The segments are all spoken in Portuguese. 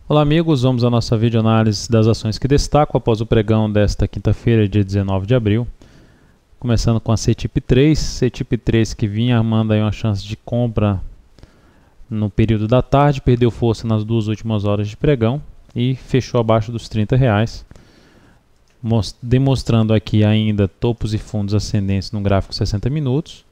Olá amigos, vamos à nossa videoanálise das ações que destacam após o pregão desta quinta-feira, dia 19 de abril. Começando com a CETIP3 que vinha armando aí uma chance de compra no período da tarde, perdeu força nas duas últimas horas de pregão e fechou abaixo dos R$30, demonstrando aqui ainda topos e fundos ascendentes no gráfico 60 minutos,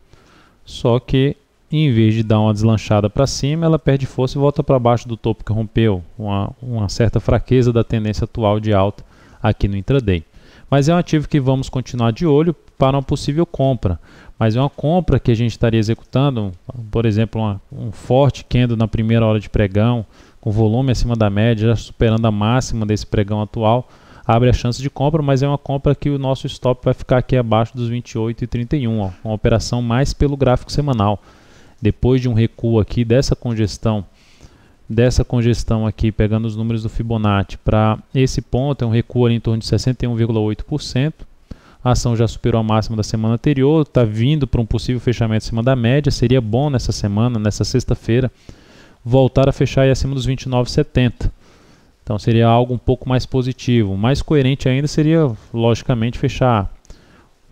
só que em vez de dar uma deslanchada para cima, ela perde força e volta para baixo do topo que rompeu, uma certa fraqueza da tendência atual de alta aqui no intraday. Mas é um ativo que vamos continuar de olho para uma possível compra, mas é uma compra que a gente estaria executando, por exemplo, um forte candle na primeira hora de pregão, com volume acima da média, já superando a máxima desse pregão atual, abre a chance de compra, mas é uma compra que o nosso stop vai ficar aqui abaixo dos 28,31, uma operação mais pelo gráfico semanal. Depois de um recuo aqui dessa congestão aqui, pegando os números do Fibonacci para esse ponto, é um recuo ali em torno de 61,8%. A ação já superou a máxima da semana anterior, está vindo para um possível fechamento acima da média. Seria bom nessa semana, nessa sexta-feira, voltar a fechar aí acima dos 29,70. Então seria algo um pouco mais positivo. Mais coerente ainda seria, logicamente, fechar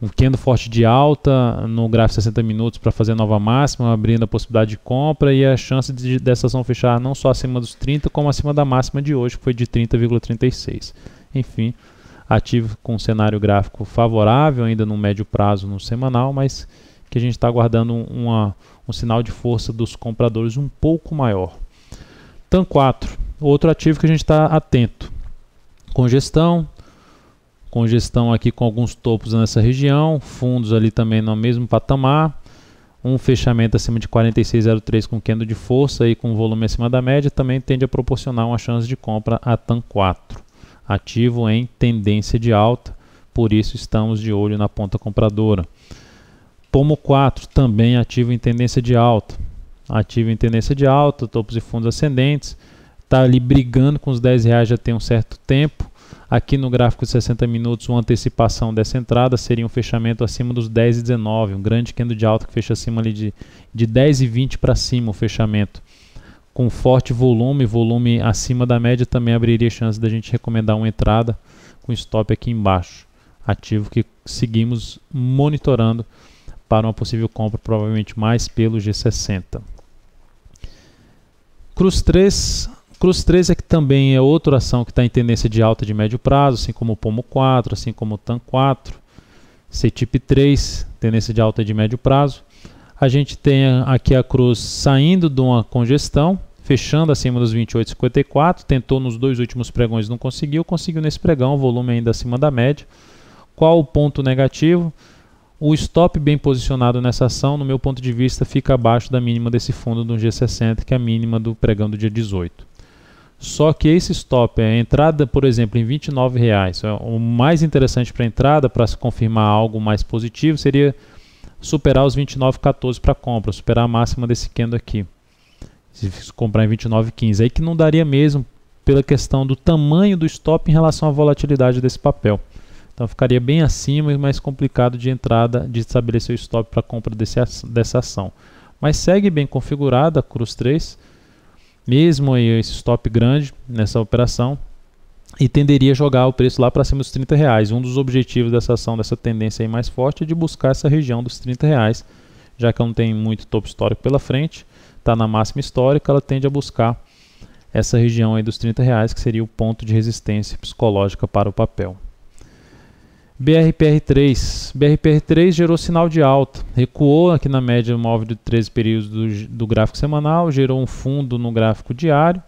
um candle forte de alta no gráfico 60 minutos para fazer nova máxima, abrindo a possibilidade de compra e a chance dessa ação fechar não só acima dos 30, como acima da máxima de hoje, que foi de 30,36. Enfim, ativo com um cenário gráfico favorável ainda no médio prazo no semanal, mas que a gente está aguardando um sinal de força dos compradores um pouco maior. TAM4, outro ativo que a gente está atento. Congestão aqui com alguns topos nessa região, fundos ali também no mesmo patamar, um fechamento acima de 46,03 com candle de força e com volume acima da média, também tende a proporcionar uma chance de compra a TAM4, ativo em tendência de alta, por isso estamos de olho na ponta compradora. POMO4, também ativo em tendência de alta, topos e fundos ascendentes, está ali brigando com os R$10 já tem um certo tempo. Aqui no gráfico de 60 minutos, uma antecipação dessa entrada seria um fechamento acima dos 10,19, um grande candle de alta que fecha acima ali de 10,20 para cima o fechamento. Com forte volume acima da média, também abriria chance da gente recomendar uma entrada com stop aqui embaixo. Ativo que seguimos monitorando para uma possível compra, provavelmente mais pelo G60. Cruz 3 é que também é outra ação que está em tendência de alta de médio prazo, assim como o POMO4, assim como o TAM4, CETIP3, tendência de alta de médio prazo. A gente tem aqui a Cruz saindo de uma congestão, fechando acima dos 28,54, tentou nos dois últimos pregões, não conseguiu nesse pregão, volume ainda acima da média. Qual o ponto negativo? O stop bem posicionado nessa ação, no meu ponto de vista, fica abaixo da mínima desse fundo do G60, que é a mínima do pregão do dia 18. Só que esse stop, a entrada, por exemplo, em R$29, o mais interessante para a entrada, para se confirmar algo mais positivo, seria superar os 29,14 para compra, superar a máxima desse candle aqui. Se comprar em 29,15, aí que não daria mesmo pela questão do tamanho do stop em relação à volatilidade desse papel. Então ficaria bem acima e mais complicado de entrada, de estabelecer o stop para compra dessa ação. Mas segue bem configurada a Cruz 3, mesmo aí esse stop grande nessa operação, e tenderia a jogar o preço lá para cima dos R$30. Um dos objetivos dessa ação, dessa tendência aí mais forte, é de buscar essa região dos R$30, já que ela não tem muito topo histórico pela frente, está na máxima histórica, ela tende a buscar essa região aí dos R$30, que seria o ponto de resistência psicológica para o papel. BRPR3 gerou sinal de alta, recuou aqui na média móvel de 13 períodos do gráfico semanal, gerou um fundo no gráfico diário,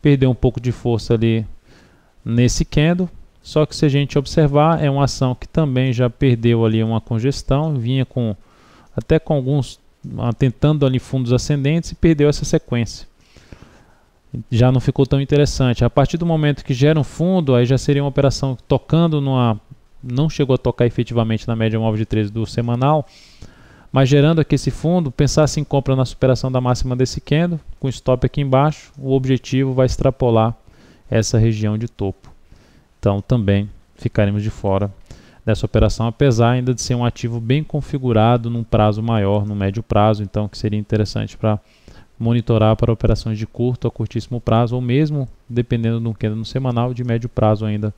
perdeu um pouco de força ali nesse candle, só que se a gente observar, é uma ação que também já perdeu ali uma congestão, vinha até com alguns, tentando ali fundos ascendentes e perdeu essa sequência. Já não ficou tão interessante. A partir do momento que gera um fundo, aí já seria uma operação tocando não chegou a tocar efetivamente na média móvel de 13 do semanal, mas gerando aqui esse fundo, pensasse em compra na superação da máxima desse candle, com stop aqui embaixo, o objetivo vai extrapolar essa região de topo. Então também ficaremos de fora dessa operação, apesar ainda de ser um ativo bem configurado num prazo maior, no médio prazo, então que seria interessante para monitorar para operações de curto a curtíssimo prazo, ou mesmo, dependendo do candle no semanal, de médio prazo ainda,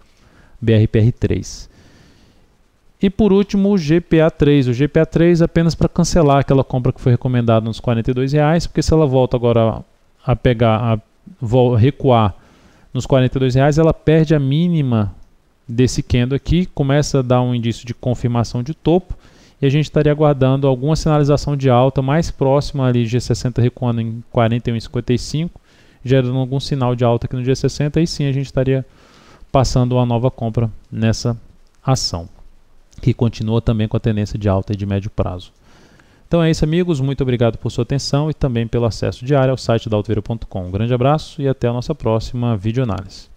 BRPR3. E por último, o GPA3. O GPA3 apenas para cancelar aquela compra que foi recomendada nos R$42, porque se ela volta agora a recuar nos R$42, ela perde a mínima desse candle aqui, começa a dar um indício de confirmação de topo, e a gente estaria aguardando alguma sinalização de alta mais próxima ali, G60 recuando em 41,55, gerando algum sinal de alta aqui no G60, e sim a gente estaria passando uma nova compra nessa ação, que continua também com a tendência de alta e de médio prazo. Então é isso, amigos, muito obrigado por sua atenção e também pelo acesso diário ao site daltverio.com. Um grande abraço e até a nossa próxima videoanálise.